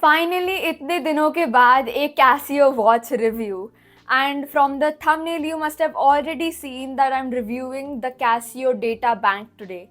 Finally, इतने दिनों के बाद एक Casio watch review. And from the thumbnail, you must have already seen that I'm reviewing the Casio Data Bank today.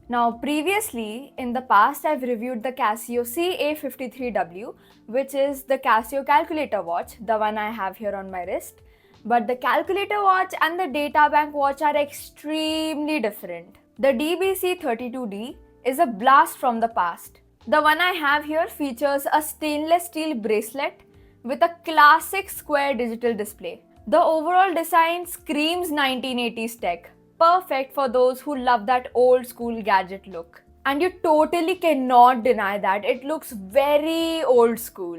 Now, previously, in the past, I've reviewed the Casio CA53W, which is the Casio calculator watch, the one I have here on my wrist. But the calculator watch and the data bank watch are extremely different. The DBC32D is a blast from the past. The one I have here features a stainless steel bracelet with a classic square digital display. The overall design screams 1980s tech, perfect for those who love that old school gadget look. And you totally cannot deny that it looks very old school.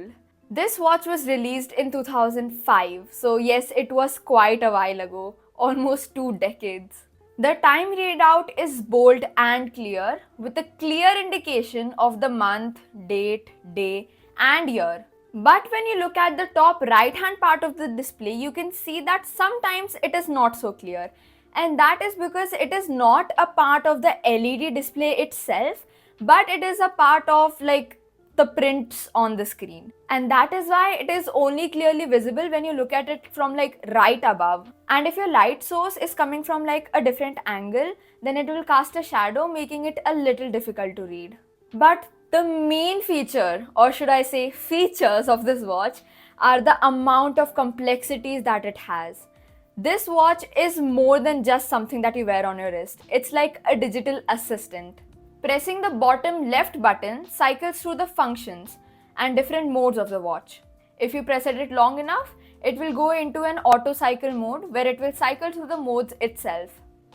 This watch was released in 2005, so yes, it was quite a while ago, almost 2 decades. The time readout is bold and clear, with a clear indication of the month, date, day, and year. But when you look at the top right hand part of the display, you can see that sometimes it is not so clear. And that is because it is not a part of the LED display itself, but it is a part of the prints on the screen. And that is why it is only clearly visible when you look at it from right above. And if your light source is coming from a different angle, then it will cast a shadow, making it a little difficult to read. But the main feature, or should I say features of this watch, are the amount of complexities that it has. This watch is more than just something that you wear on your wrist. It's like a digital assistant. Pressing the bottom left button cycles through the functions and different modes of the watch. If you press it long enough, it will go into an auto cycle mode where it will cycle through the modes itself.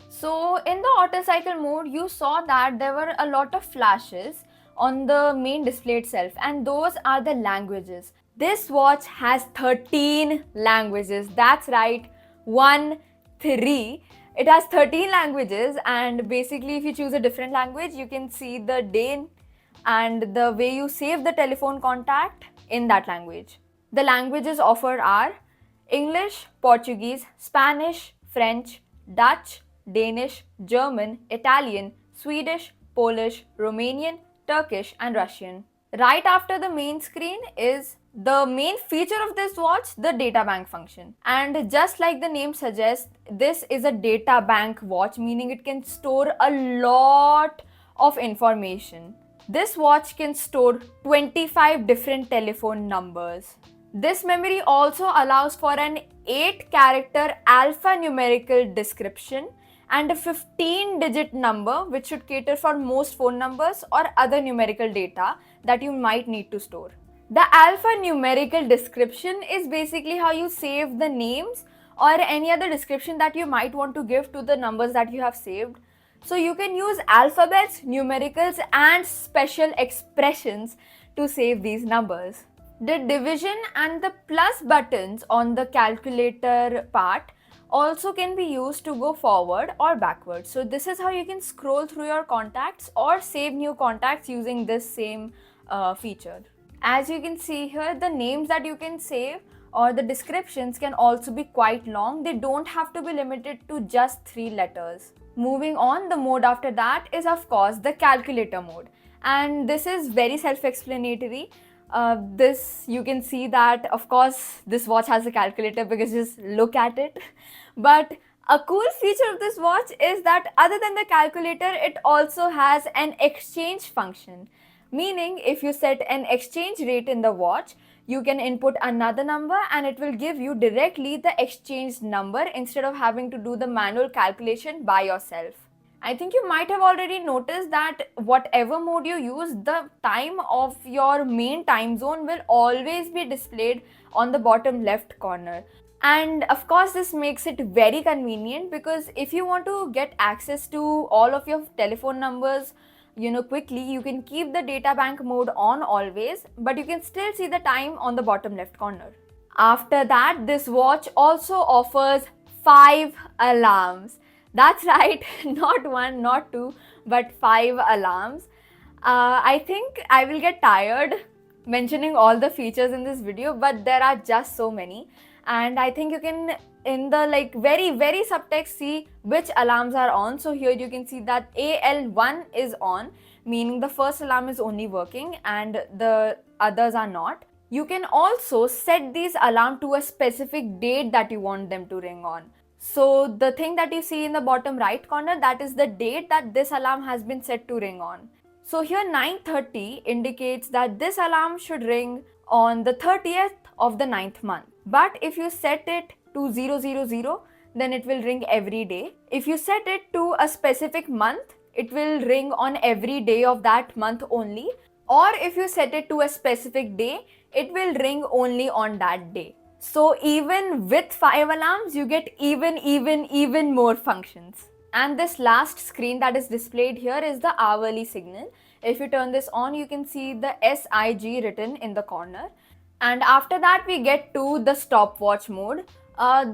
So in the auto cycle mode, you saw that there were a lot of flashes on the main display itself, and those are the languages. This watch has 13 languages. That's right, 1-3. It has 13 languages, and basically if you choose a different language, you can see the day and the way you save the telephone contact in that language. The languages offered are English, Portuguese, Spanish, French, Dutch, Danish, German, Italian, Swedish, Polish, Romanian, Turkish, and Russian. Right after the main screen is the main feature of this watch, the data bank function. And just like the name suggests, this is a data bank watch, meaning it can store a lot of information. This watch can store 25 different telephone numbers. This memory also allows for an 8-character alphanumerical description and a 15-digit number, which should cater for most phone numbers or other numerical data that you might need to store. The alphanumerical description is basically how you save the names or any other description that you might want to give to the numbers that you have saved. So you can use alphabets, numericals, and special expressions to save these numbers. The division and the plus buttons on the calculator part also can be used to go forward or backward. So this is how you can scroll through your contacts or save new contacts using this same feature. As you can see here, the names that you can save or the descriptions can also be quite long. They don't have to be limited to just 3 letters. Moving on, the mode after that is of course the calculator mode. And this is very self-explanatory. This you can see that of course this watch has a calculator because just look at it. But a cool feature of this watch is that other than the calculator, it also has an exchange function. Meaning if you set an exchange rate in the watch, you can input another number and it will give you directly the exchange number instead of having to do the manual calculation by yourself. I think you might have already noticed that whatever mode you use, the time of your main time zone will always be displayed on the bottom left corner. And of course, this makes it very convenient because if you want to get access to all of your telephone numbers, quickly, you can keep the data bank mode on always, but you can still see the time on the bottom left corner. After that, this watch also offers 5 alarms. That's right, not 1, not 2, but 5 alarms. I think I will get tired mentioning all the features in this video, but there are just so many. And I think you can, in the very subtext, see which alarms are on. So here you can see that AL1 is on, meaning the first alarm is only working and the others are not. You can also set these alarm to a specific date that you want them to ring on. So the thing that you see in the bottom right corner, that is the date that this alarm has been set to ring on. So here 9:30 indicates that this alarm should ring on the 30th of the 9th month. But if you set it to 000, then it will ring every day. If you set it to a specific month, it will ring on every day of that month only. Or if you set it to a specific day, it will ring only on that day. So even with 5 alarms, you get even more functions. And this last screen that is displayed here is the hourly signal. If you turn this on, you can see the SIG written in the corner. And after that, we get to the stopwatch mode.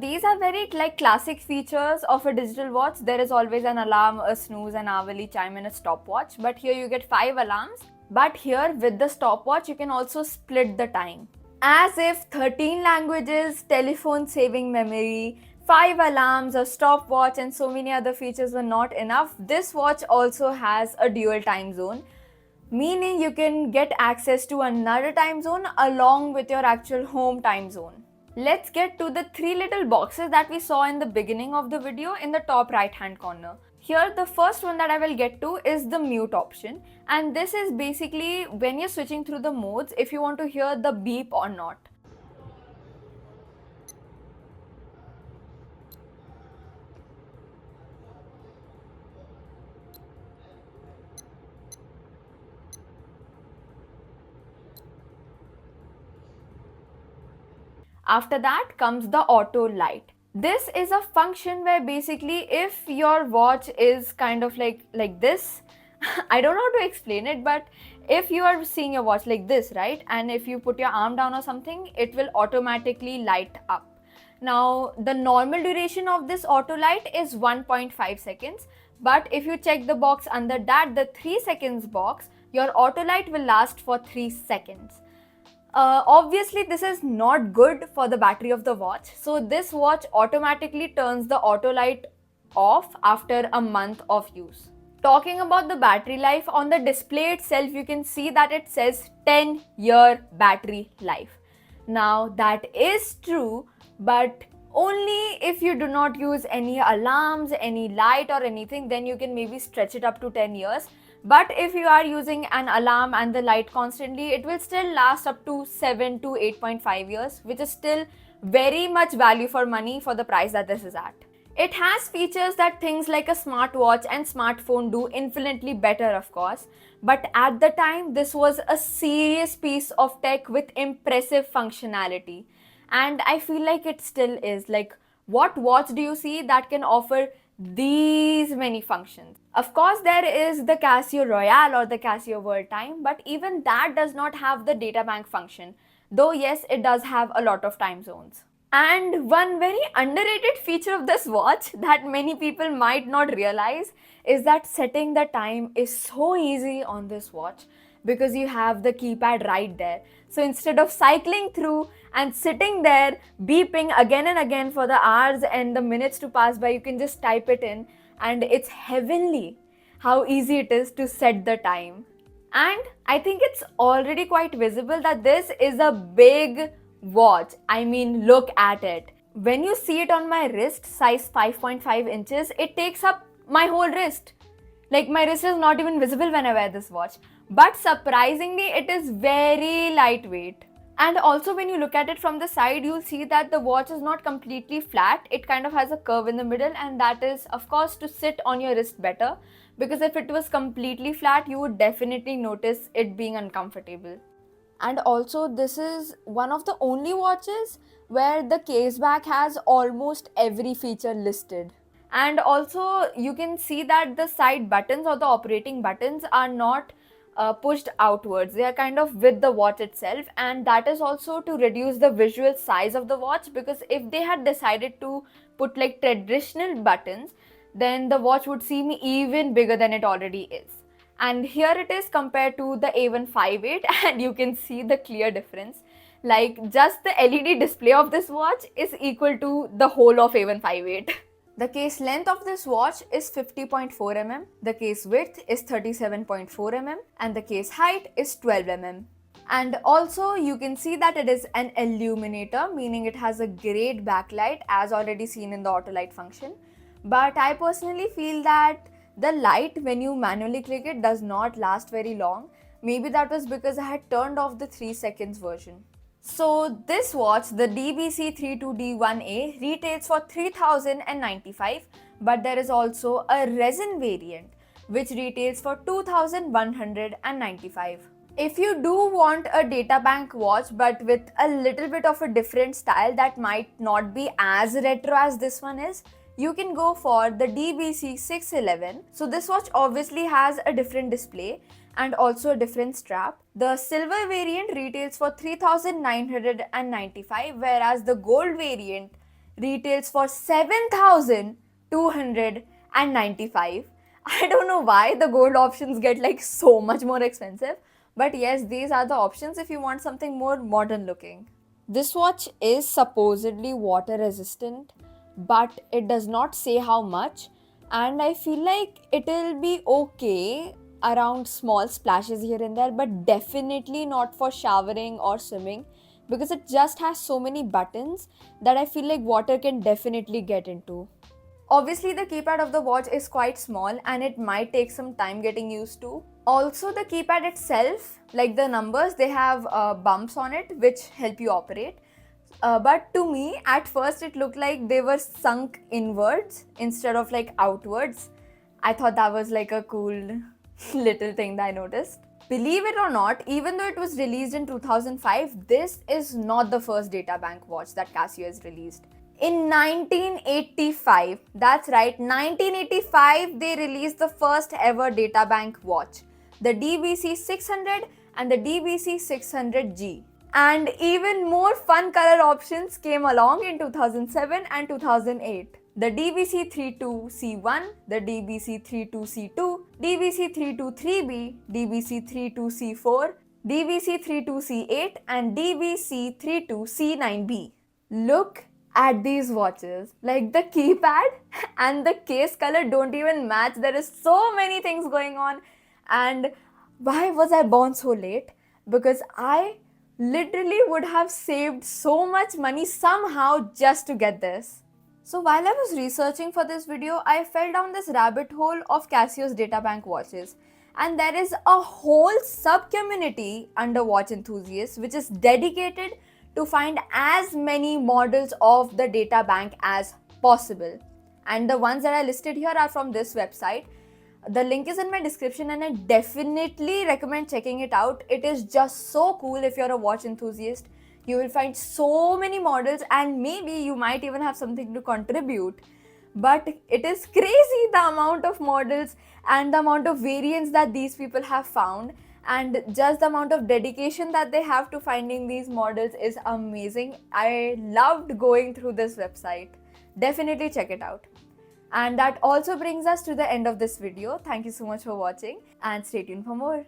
These are very classic features of a digital watch. There is always an alarm, a snooze, an hourly chime, and a stopwatch. But here you get 5 alarms. But here with the stopwatch, you can also split the time. As if 13 languages, telephone saving memory, 5 alarms, a stopwatch, and so many other features were not enough, this watch also has a dual time zone, meaning you can get access to another time zone along with your actual home time zone. Let's get to the 3 little boxes that we saw in the beginning of the video in the top right hand corner. Here the first one that I will get to is the mute option, and this is basically when you're switching through the modes if you want to hear the beep or not. After that comes the auto light. This is a function where basically if your watch is kind of like this, I don't know how to explain it, but if you are seeing your watch like this, right, and if you put your arm down or something, it will automatically light up. Now the normal duration of this auto light is 1.5 seconds, but if you check the box under that, the 3 seconds box, your auto light will last for 3 seconds. Obviously this is not good for the battery of the watch, so this watch automatically turns the auto light off after a month of use. Talking about the battery life, on the display itself you can see that it says 10-year battery life. Now that is true, but only if you do not use any alarms, any light or anything, then you can maybe stretch it up to 10 years. But if you are using an alarm and the light constantly, it will still last up to 7 to 8.5 years, which is still very much value for money for the price that this is at. It has features that things like a smartwatch and smartphone do infinitely better, of course, but at the time this was a serious piece of tech with impressive functionality, and I feel like it still is. Like, what watch do you see that can offer these many functions? Of course there is the Casio Royale or the Casio World Time, but even that does not have the data bank function, though yes, it does have a lot of time zones. And one very underrated feature of this watch that many people might not realize is that setting the time is so easy on this watch because you have the keypad right there. So instead of cycling through and sitting there beeping again and again for the hours and the minutes to pass by, you can just type it in, and it's heavenly how easy it is to set the time. And I think it's already quite visible that this is a big watch. I mean, look at it. When you see it on my wrist, size 5.5 inches, it takes up my whole wrist. Like, my wrist is not even visible when I wear this watch. But surprisingly, it is very lightweight. And also when you look at it from the side, you'll see that the watch is not completely flat. It kind of has a curve in the middle, and that is of course to sit on your wrist better, because if it was completely flat, you would definitely notice it being uncomfortable. And also this is one of the only watches where the case back has almost every feature listed. And also you can see that the side buttons or the operating buttons are not pushed outwards. They are kind of with the watch itself, and that is also to reduce the visual size of the watch, because if they had decided to put like traditional buttons, then the watch would seem even bigger than it already is. And here it is compared to the A158 and you can see the clear difference. Like, just the LED display of this watch is equal to the whole of A158. The case length of this watch is 50.4 mm, the case width is 37.4 mm, and the case height is 12 mm. And also you can see that it is an illuminator, meaning it has a great backlight as already seen in the auto light function. But I personally feel that the light when you manually click it does not last very long. Maybe that was because I had turned off the 3 seconds version. So this watch, the DBC32D1A, retails for 3095, but there is also a resin variant which retails for 2195. If you do want a data bank watch but with a little bit of a different style that might not be as retro as this one is, you can go for the DBC611. So this watch obviously has a different display and also a different strap. The silver variant retails for 3995, whereas the gold variant retails for 7295. I don't know why the gold options get like so much more expensive, but yes, these are the options if you want something more modern looking. This watch is supposedly water resistant, but it does not say how much, and I feel like it'll be okay around small splashes here and there, but definitely not for showering or swimming because it just has so many buttons that I feel like water can definitely get into. Obviously, the keypad of the watch is quite small and it might take some time getting used to. Also, the keypad itself, like the numbers, they have bumps on it which help you operate. But to me, at first, it looked like they were sunk inwards instead of like outwards. I thought that was like a cool little thing that I noticed. Believe it or not, even though it was released in 2005, this is not the first data bank watch that Casio has released. In 1985, that's right, 1985, they released the first ever data bank watch, the DBC 600 and the DBC 600G. And even more fun color options came along in 2007 and 2008. The DBC32C1, the DBC32C2, DBC323B, DBC32C4, DBC32C8 and DBC32C9B. Look at these watches. Like the keypad and the case color don't even match. There is so many things going on. And why was I born so late? Because I literally would have saved so much money somehow just to get this. So while I was researching for this video, I fell down this rabbit hole of Casio's databank watches. And there is a whole sub-community under watch enthusiasts which is dedicated to find as many models of the data bank as possible. And the ones that I listed here are from this website. The link is in my description and I definitely recommend checking it out. It is just so cool if you're a watch enthusiast. You will find so many models and maybe you might even have something to contribute. But it is crazy the amount of models and the amount of variants that these people have found, and just the amount of dedication that they have to finding these models is amazing. I loved going through this website. Definitely check it out. And that also brings us to the end of this video. Thank you so much for watching and stay tuned for more.